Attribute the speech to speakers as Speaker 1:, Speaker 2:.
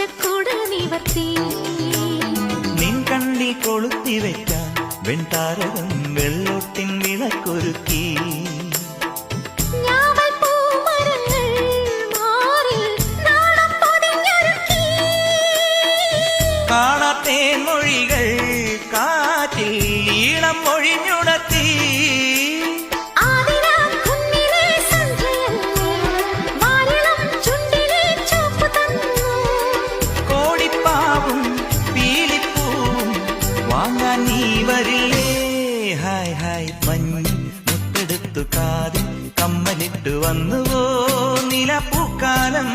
Speaker 1: പച്ചക്കൂട് നിവർത്തി
Speaker 2: നിൻ കണ്ണി കൊളുത്തി വെക്കാൻ വെൺതാരകം വെള്ളോട്ടിൻ വിളക്കൊരുക്കി കാണാത്തേൻ മൊഴികൾ കാറ്റിൽ ഈണം മൊഴിഞ്ഞുണർത്തി കോടിപ്പാവും പീലിപ്പൂവും വാങ്ങാൻ നീ വരില്ലേ ഹായ് ഹായ് മഞ്ഞ് മുത്തെടുത്തു കാതിൽ കമ്മലിട്ടു വന്നുവോ നിലപ്പൂക്കാലം